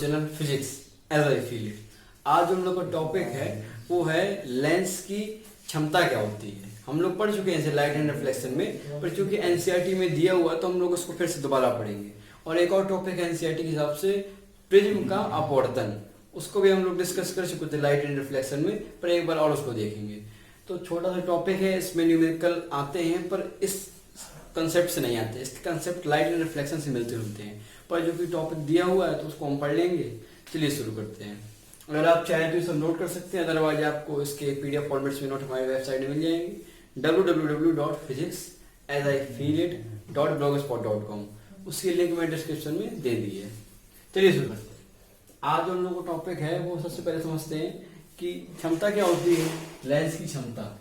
Channel physics as I feel it. आज हम लोग का टॉपिक है वो है लेंस की क्षमता क्या होती है। हम लोग पढ़ चुके हैं इसे लाइट एंड रिफ्लेक्शन में, पर चूंकि एनसीईआरटी में दिया हुआ तो हम लोग उसको फिर से दोबारा पढ़ेंगे। और एक और टॉपिक है एनसीईआरटी के हिसाब से प्रिज्म का अपवर्तन, उसको भी हम लोग डिस्कस कर चुके थे लाइट एंड रिफ्लेक्शन में, पर एक बार और उसको देखेंगे। तो छोटा सा टॉपिक है, इसमें न्यूमेरिकल आते हैं पर इस कंसेप्ट से नहीं आते। इसके कंसेप्ट लाइट एंड रिफ्लेक्शन से मिलते जुलते हैं, पर जो कि टॉपिक दिया हुआ है तो उसको हम पढ़ लेंगे। चलिए शुरू करते हैं। अगर आप चाहें तो इसे नोट कर सकते हैं, अदरवाइज आपको इसके पीडीएफ फॉर्मेट्स में नोट हमारी वेबसाइट में मिल जाएंगे www.physicsasifileit.blogspot.com। उसकी लिंक मैं डिस्क्रिप्शन में दे दी है। चलिए शुरू करते हैं। आज हम लोगों का टॉपिक है वो सबसे पहले समझते हैं कि क्षमता क्या होती है, लेंस की क्षमता।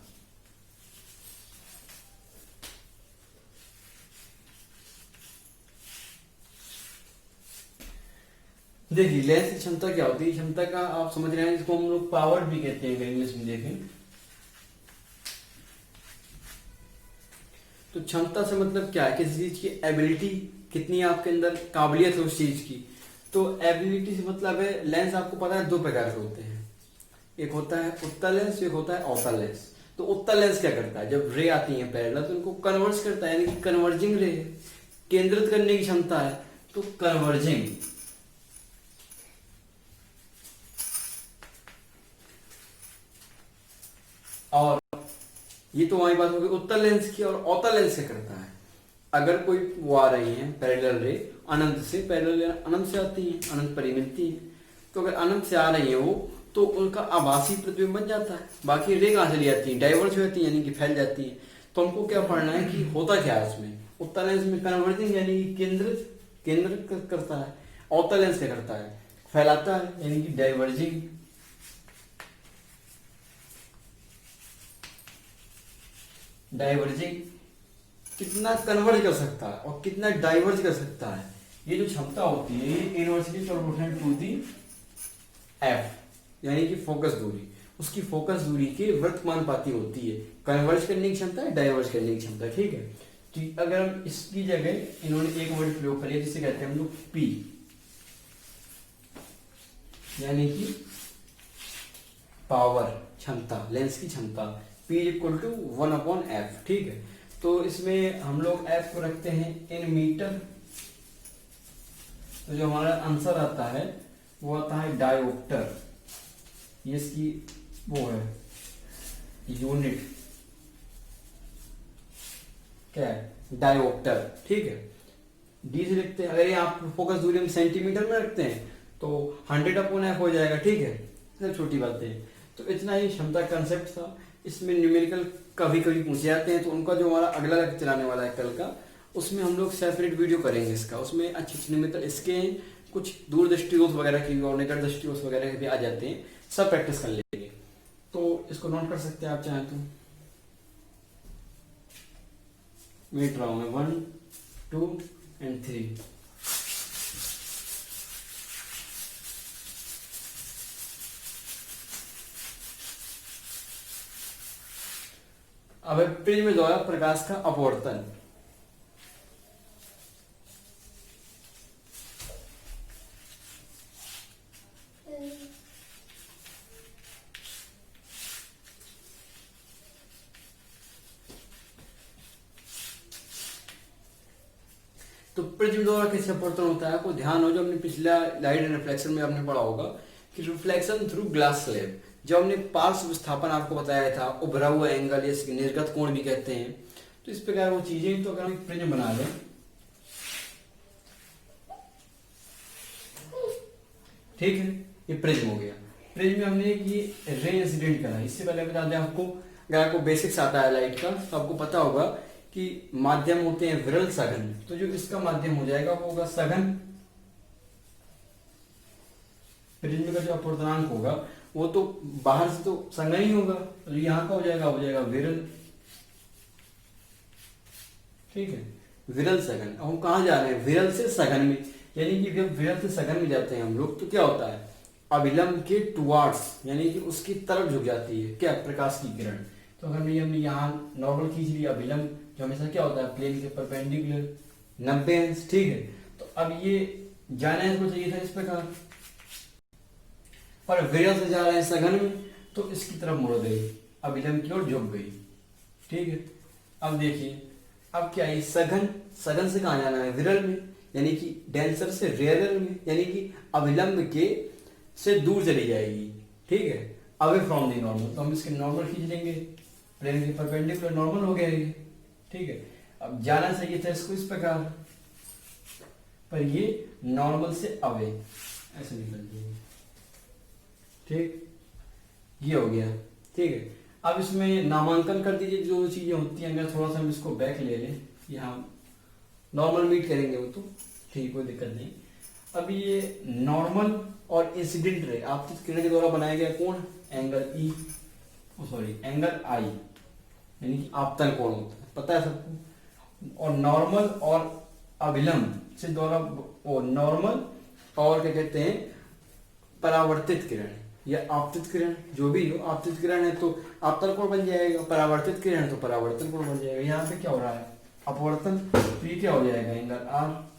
देखिए लेंस की क्षमता क्या होती है, क्षमता का आप समझ रहे हैं, इसको हम लोग पावर भी कहते हैं अगर इंग्लिश में देखें तो। क्षमता से मतलब क्या है, किसी चीज की एबिलिटी कितनी है आपके अंदर, काबिलियत है उस चीज की। तो एबिलिटी से मतलब है, लेंस आपको पता है दो प्रकार के होते हैं, एक होता है उत्तल लेंस, एक होता है अवतल लेंस। तो उत्तल लेंस क्या करता है, जब रे आती है पैरेलल तो उनको कन्वर्ज करता है, यानी कि कन्वर्जिंग रे, केंद्रित करने की क्षमता है, तो कन्वर्जिंग। और ये तो हमारी बात होगी उत्तल लेंस की। और अवतल लेंस क्या करता है, अगर कोई वो आ रही है पैरेलल रे अनंत से, पैरेलल अनंत से आती है, अनंत पर ही मिलती है, तो अगर अनंत से आ रही है वो, तो उनका आभासी प्रतिबिंब बन जाता है। बाकी रे कहां चली जाती है, डाइवर्ज हो जाती है, यानी कि फैल जाती है। तो हमको क्या पढ़ना है कि होता क्या है उसमें। उत्तल लेंस में कन्वर्जिंग यानी कि केंद्रित करता है, अवतल लेंस क्या करता है, फैलाता है, यानी कि डाइवर्जिंग। डाइवर्जिंग कितना कन्वर्ज कर सकता है और कितना डाइवर्ज कर सकता है, ये जो क्षमता होती है ये inversely proportional to the f, यानी कि फोकस दूरी, उसकी फोकस दूरी के वर्तमानुपाती होती है। कन्वर्ज करने की क्षमता है, डाइवर्ज करने की क्षमता, ठीक है। तो अगर हम इसकी जगह इन्होंने एक वर्ड प्रयोग करिए जिसे कहते हैं हम लोग पी, यानी कि पावर, क्षमता, लेंस की क्षमता, P इक्वल टू 1/f, ठीक है। तो इसमें हम लोग f को रखते हैं इन मीटर। तो जो हमारा आंसर आता है वो आता है डायोप्टर, ये इसकी वो है यूनिट, क्या है, डायोप्टर, ठीक है। डी से लिखते हैं, अगर ये आप फोकस दूरी हम सेंटीमीटर में रखते हैं तो 100/f हो जाएगा, ठीक है। सब छोटी बातें हैं। तो इतना ही क्षमता कंसेप्ट था। इसमें न्यूमेरिकल कभी कभी पूछे जाते हैं, तो उनका जो हमारा अगला लेक्चर आने वाला है कल का, उसमें हम लोग सेपरेट वीडियो करेंगे इसका। उसमें अच्छे न्यूमेरिकल इसके हैं, कुछ दूरदृष्टि दोष वगैरह की और निकट दृष्टि दोष वगैरह के भी आ जाते हैं, सब प्रैक्टिस कर लेंगे। तो इसको नोट कर सकते हैं आप चाहें तो। मिट रहा हूं मैं 1 2 और 3। अब प्रिज्म द्वारा प्रकाश का अपवर्तन। तो प्रिज्म द्वारा कैसे अपवर्तन होता है, आपको ध्यान हो, जो हमने पिछला लाइट एंड रिफ्लेक्शन में आपने पढ़ा होगा कि रिफ्लेक्शन थ्रू ग्लास स्लैब, जब हमने पार्श्व विस्थापन आपको बताया था, उभरा हुआ एंगल, या निर्गत कोण भी कहते हैं, तो इस प्रकार वो चीजें। तो अगर हम प्रिज्म बना लें, ठीक है, ये प्रिज्म हो गया। प्रिज्म में हमने ये रे इंसिडेंट करा। इससे पहले बता दें आपको, अगर आपको बेसिक्स आता है लाइट का तो आपको पता होगा कि माध्यम होते हैं विरल सघन। तो जो इसका माध्यम हो जाएगा वो होगा सघन। प्रिज्म का जो अपवर्तनांक होगा वो तो बाहर से तो सघन ही होगा, तो यहाँ का हो जाएगा विरल, ठीक है, विरल सघन। अब हम कहाँ जा रहे हैं, विरल से सघन में, यानी कि जब विरल से सघन में जाते हैं हम लोग तो क्या होता है, अभिलंब के टुवार्ड्स, यानी कि उसकी तरफ झुक जाती है क्या, प्रकाश की किरण। तो अगर हमने यहाँ नॉर्मल खींच लिया, अभिलंब जो हमेशा क्या होता है प्लेन के परपेंडिकुलर 90 अंश, ठीक है। तो अब ये जाना है इसको चाहिए था इस प्रकार, पर विरल से जा रहे हैं सघन में, तो इसकी तरफ मुड़ गई, अभिलंब की ओर झुक गई। ठीक है, अब देखिए अब क्या है, सघन, सघन से कहाँ जाना है, विरल में, यानी कि डेंसर से रेयरर में, यानी कि अभिलंब के से दूर चली जाएगी। ठीक है, अवे फ्रॉम दी नॉर्मल, तो हम इसके नॉर्मल खींच लेंगे, प्लेन के परपेंडिकुलर नॉर्मल हो गया ये। ठीक है, अब जाना चाहिए था इसको इस प्रकार, पर ये नॉर्मल से अवे ऐसे निकल जाएगी। ठीक, ये हो गया। ठीक है, अब इसमें नामांकन कर दीजिए जो चीजें होती हैं। अगर थोड़ा सा हम इसको बैक ले लें, यहाँ नॉर्मल मीट करेंगे वो तो ठीक, कोई दिक्कत नहीं। अब ये नॉर्मल और इंसिडेंट रे आपतित किरण के द्वारा बनाया गया कोण एंगल ई, सॉरी एंगल आई, यानी कि आपतन कोण होता है, पता है सबको। और नॉर्मल और अभिलंब से द्वारा, और नॉर्मल और क्या कहते हैं, परावर्तित किरण या आपतित किरण, जो भी हो, आपतित किरण है तो आपतन कोण बन जाएगा, परावर्तित किरण है तो परावर्तन कोण बन जाएगा। यहाँ पे क्या हो रहा है, अपवर्तन, तो ये क्या हो जाएगा, एंगल आर।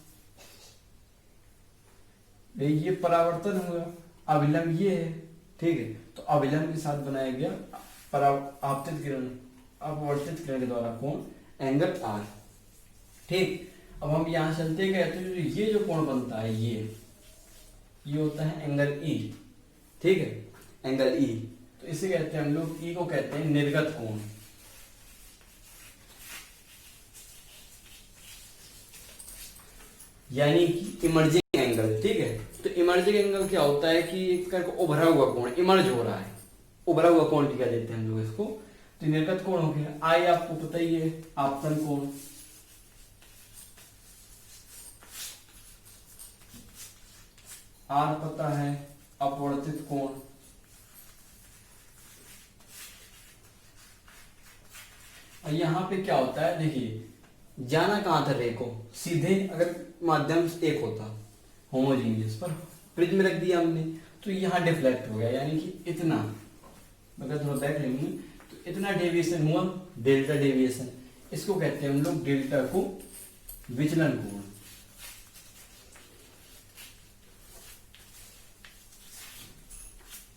ये परावर्तन हुआ, अभिलंब ये है। ठीक है, तो अभिलंब के साथ बनाया गया आपतित किरण, अपवर्तित किरण के द्वारा कोण एंगल आर। ठीक, अब हम यहाँ चलते गए तो ये जो कोण बनता है ये होता है एंगल ई। ठीक है, एंगल ई, तो इसे कहते हैं हम लोग, ई को कहते हैं निर्गत कोण, यानी कि इमर्जिंग एंगल। ठीक है, तो इमर्जिंग एंगल क्या होता है कि एक करके उभरा हुआ कोण, इमर्ज हो रहा है, उभरा हुआ कोण क्या देते हैं हम लोग इसको, तो निर्गत कोण हो गया। आई आपको पता ही है, आपतन कोण, आर पता है, अपवर्तित कोण, और यहां पे क्या होता है, देखिए जाना कहां था रे को, सीधे अगर माध्यम एक होता होमोजीनियस, पर प्रिज्म में रख दिया हमने तो यहाँ डिफ्लेक्ट हो गया, यानी कि इतना, अगर थोड़ा बैक लेंगे तो इतना डेविएशन हुआ, डेल्टा डेविएशन, इसको कहते हैं हम लोग डेल्टा को विचलन कोण।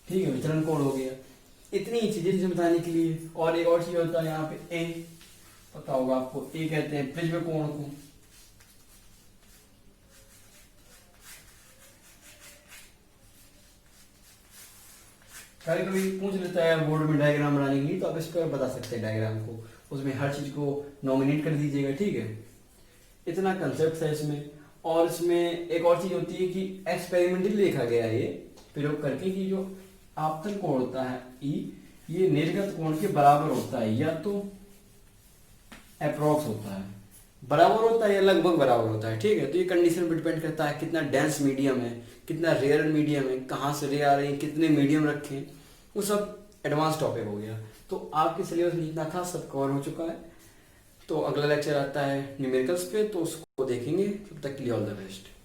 ठीक है, विचलन कोण हो गया। इतनी चीजें बताने के लिए, और एक और चीज होता है यहाँ पे ए, पता होगा आपको, ए कहते हैं प्रिज्म कोण को। कभी कभी पूछ लेता है बोर्ड में डायग्राम बनाने के लिए, तो आप इस पर बता सकते हैं डायग्राम को, उसमें हर चीज को नॉमिनेट कर दीजिएगा। ठीक है, इतना कंसेप्ट है इसमें। और इसमें एक और चीज होती है कि एक्सपेरिमेंटली देखा गया है ये प्रयोग करके कि जो आपतन कोण होता है ई, ये निर्गत कोण के बराबर होता है, या तो अप्रोक्स होता है, बराबर होता है या लगभग बराबर होता है। ठीक है, तो ये कंडीशन पर डिपेंड करता है कितना डेंस मीडियम है, कितना रेयर मीडियम है, कहाँ से रे आ रही है, कितने मीडियम रखें, वो सब एडवांस टॉपिक हो गया। तो आपके सिलेबस में जितना था सब कवर हो चुका है। तो अगला लेक्चर आता है न्यूमेरिकल्स पे, तो उसको देखेंगे। तब तक के लिए ऑल द बेस्ट।